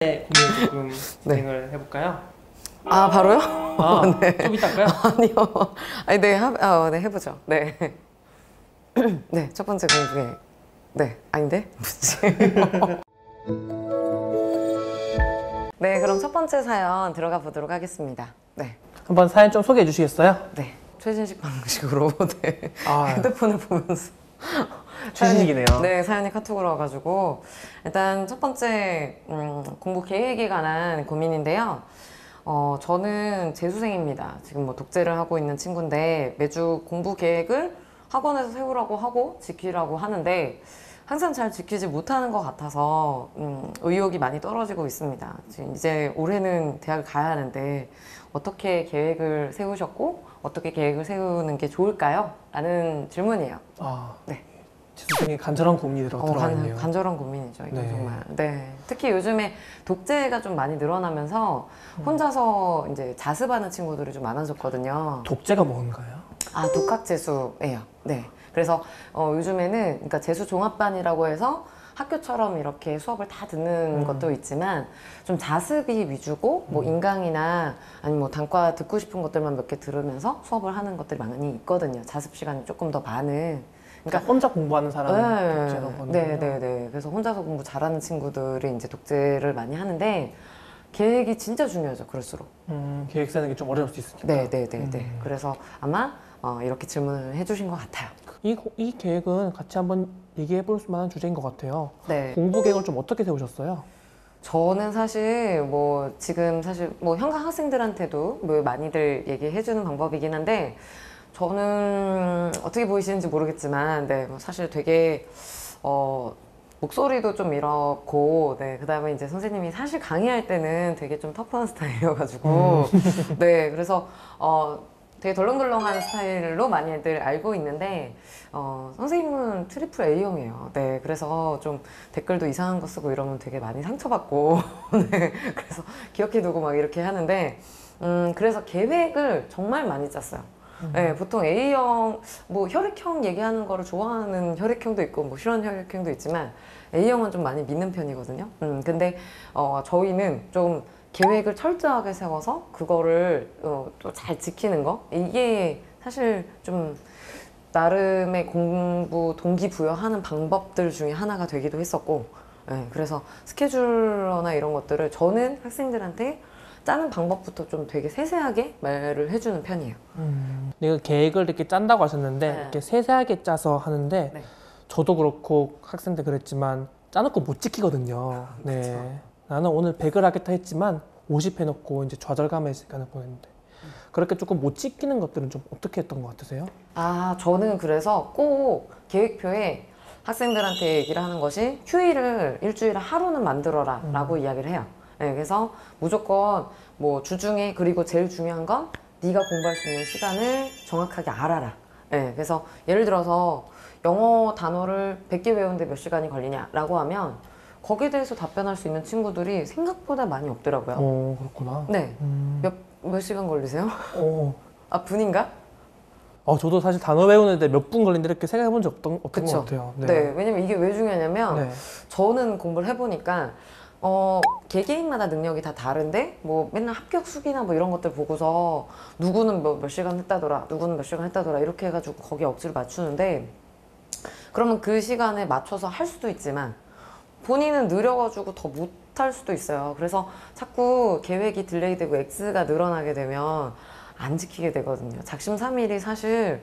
고민 조금 네. 진행을 해볼까요? 아, 바로요? 네. 좀 이따 할까요? 아니요. 아니, 네, 네, 해보죠. 네. 네, 첫 번째 공부에. 네, 아닌데? 뭐지? 네, 그럼 첫 번째 사연 들어가 보도록 하겠습니다. 네. 한번 사연 좀 소개해 주시겠어요? 네. 최신식 방식으로, 네. 아, 핸드폰을 보면서. 최신식이네요. 네, 사연이 카톡으로 와가지고. 일단 첫 번째, 공부 계획에 관한 고민인데요. 저는 재수생입니다. 지금 뭐 독재를 하고 있는 친구인데 매주 공부 계획을 학원에서 세우라고 하고 지키라고 하는데 항상 잘 지키지 못하는 것 같아서 의욕이 많이 떨어지고 있습니다. 지금 이제 올해는 대학을 가야 하는데 어떻게 계획을 세우셨고 어떻게 계획을 세우는 게 좋을까요? 라는 질문이에요. 네. 재수생의 간절한 고민이 들어가 있네요. 간절한 고민이죠, 이거 네. 정말. 네. 특히 요즘에 독재가 좀 많이 늘어나면서 혼자서 이제 자습하는 친구들이 좀 많아졌거든요. 독재가 뭔가요? 아, 독학재수예요. 네. 그래서 요즘에는 그러니까 재수 종합반이라고 해서 학교처럼 이렇게 수업을 다 듣는 것도 있지만 좀 자습이 위주고 뭐 인강이나 아니면 뭐 단과 듣고 싶은 것들만 몇 개 들으면서 수업을 하는 것들이 많이 있거든요. 자습 시간이 조금 더 많은. 그러니까 혼자 공부하는 사람은 독재라고 하는 거예요? 네. 그래서 혼자서 공부 잘하는 친구들이 이제 독재를 많이 하는데 계획이 진짜 중요하죠. 그럴수록. 계획 세는 게 좀 어려울 수 있으니까. 네. 그래서 아마 이렇게 질문을 해주신 것 같아요. 이 계획은 같이 한번 얘기해 볼 만한 주제인 것 같아요. 네. 공부 계획을 좀 어떻게 세우셨어요? 저는 사실 뭐 지금 사실 뭐 현강 학생들한테도 뭐 많이들 얘기해주는 방법이긴 한데 저는 어떻게 보이시는지 모르겠지만 네, 뭐 사실 되게 목소리도 좀 이렇고 네, 그다음에 이제 선생님이 사실 강의할 때는 되게 좀 터프한 스타일이어가지고 네, 그래서 되게 덜렁덜렁한 스타일로 많이들 알고 있는데 선생님은 트리플 A형이에요. 네, 그래서 좀 댓글도 이상한 거 쓰고 이러면 되게 많이 상처받고 네, 그래서 기억해두고 막 이렇게 하는데 그래서 계획을 정말 많이 짰어요. 네, 보통 A형, 뭐 혈액형 얘기하는 거를 좋아하는 혈액형도 있고 뭐 싫어하는 혈액형도 있지만 A형은 좀 많이 믿는 편이거든요. 근데 저희는 좀 계획을 철저하게 세워서 그거를 또 잘 지키는 거 이게 사실 좀 나름의 공부 동기부여하는 방법들 중에 하나가 되기도 했었고 네, 그래서 스케줄러나 이런 것들을 저는 학생들한테 짜는 방법부터 좀 되게 세세하게 말을 해주는 편이에요. 내가 계획을 이렇게 짠다고 하셨는데 네. 이렇게 세세하게 짜서 하는데 네. 저도 그렇고 학생들 그랬지만 짜놓고 못 지키거든요. 네. 나는 오늘 100을 하겠다 했지만 50 해놓고 이제 좌절감의 시간을 보냈는데 그렇게 조금 못 지키는 것들은 좀 어떻게 했던 것 같으세요? 아, 저는 그래서 꼭 계획표에 학생들한테 얘기를 하는 것이 휴일을 일주일에 하루는 만들어라 라고 이야기를 해요. 네, 그래서 무조건 뭐 주중에 그리고 제일 중요한 건 네가 공부할 수 있는 시간을 정확하게 알아라. 네, 그래서 예를 들어서 영어 단어를 100개 외우는데 몇 시간이 걸리냐 라고 하면 거기에 대해서 답변할 수 있는 친구들이 생각보다 많이 없더라고요. 그렇구나. 네. 몇 시간 걸리세요? 아, 분인가? 저도 사실 단어 외우는데 몇 분 걸리는데 이렇게 생각해 본 적 없던 것 같아요. 네. 왜냐면 이게 왜 중요하냐면 네. 저는 공부를 해보니까 개개인마다 능력이 다 다른데 뭐 맨날 합격 수기나 뭐 이런 것들 보고서 누구는 몇 시간 했다더라 누구는 몇 시간 했다더라 이렇게 해가지고 거기에 억지를 맞추는데 그러면 그 시간에 맞춰서 할 수도 있지만 본인은 느려가지고 더 못할 수도 있어요. 그래서 자꾸 계획이 딜레이 되고 X가 늘어나게 되면 안 지키게 되거든요. 작심삼일이 사실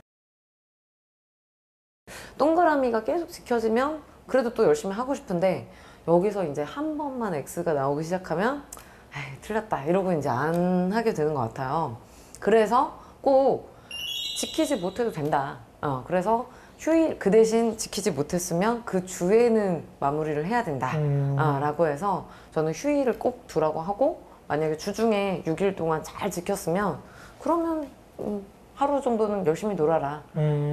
동그라미가 계속 지켜지면 그래도 또 열심히 하고 싶은데 여기서 이제 한 번만 X가 나오기 시작하면 에이, 틀렸다 이러고 이제 안 하게 되는 것 같아요. 그래서 꼭 지키지 못해도 된다. 그래서 휴일 그 대신 지키지 못했으면 그 주에는 마무리를 해야 된다 라고 해서 저는 휴일을 꼭 두라고 하고 만약에 주중에 6일 동안 잘 지켰으면 그러면 하루 정도는 열심히 놀아라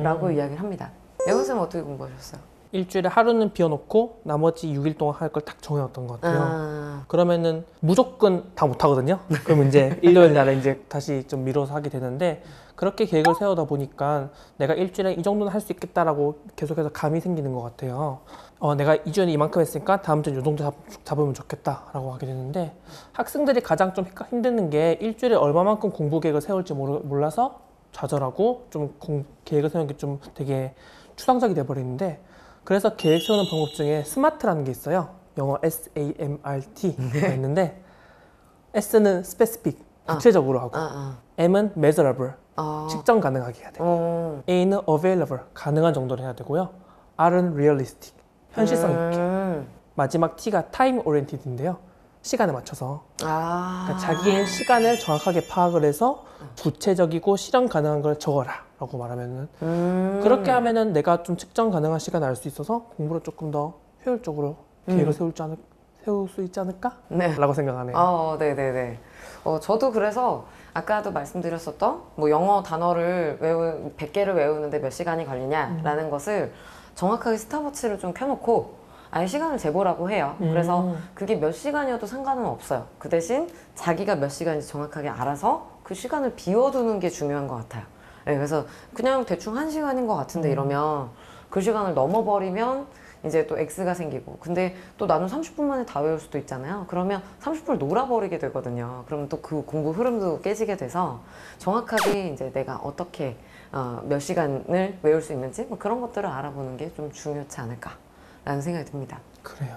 라고 이야기를 합니다. 여선생님 어떻게 공부하셨어요? 일주일에 하루는 비워놓고 나머지 6일 동안 할 걸 딱 정해놨던 것 같아요. 아, 그러면은 무조건 다 못하거든요. 그럼 이제 일요일 날에 이제 다시 좀 미뤄서 하게 되는데 그렇게 계획을 세우다 보니까 내가 일주일에 이 정도는 할 수 있겠다라고 계속해서 감이 생기는 것 같아요. 내가 2주에 이만큼 했으니까 다음 주에 이 정도 잡으면 좋겠다라고 하게 되는데 학생들이 가장 좀 힘드는 게 일주일에 얼마만큼 공부 계획을 세울지 몰라서 좌절하고 좀 계획을 세우는 게 좀 되게 추상적이 돼버리는데 그래서 계획 세우는 방법 중에 스마트라는 게 있어요. 영어 SAMRT가 있는데 S는 specific, 구체적으로 하고 M은 measurable, 측정 가능하게 해야 돼요. A는 available, 가능한 정도로 해야 되고요. R은 realistic, 현실성 있게. 마지막 T가 time oriented인데요. 시간에 맞춰서 그러니까 자기의 시간을 정확하게 파악을 해서 구체적이고 실현 가능한 걸 적어라 라고 말하면은 그렇게 하면은 내가 좀 측정 가능한 시간을 알 수 있어서 공부를 조금 더 효율적으로 계획을 세울 수 있지 않을까? 네. 라고 생각하네요. 네네네. 저도 그래서 아까도 말씀드렸었던 뭐 영어 단어를 100개를 외우는데 몇 시간이 걸리냐라는 것을 정확하게 스탑워치를 좀 켜놓고 아예 시간을 재보라고 해요. 그래서 그게 몇 시간이어도 상관은 없어요. 그 대신 자기가 몇 시간인지 정확하게 알아서 그 시간을 비워두는 게 중요한 것 같아요. 네, 그래서 그냥 대충 1시간인 것 같은데 이러면 그 시간을 넘어버리면 이제 또 X가 생기고 근데 또 나는 30분 만에 다 외울 수도 있잖아요. 그러면 30분을 놀아버리게 되거든요. 그러면 또 그 공부 흐름도 깨지게 돼서 정확하게 이제 내가 어떻게 몇 시간을 외울 수 있는지 뭐 그런 것들을 알아보는 게 좀 중요하지 않을까 라는 생각이 듭니다. 그래요.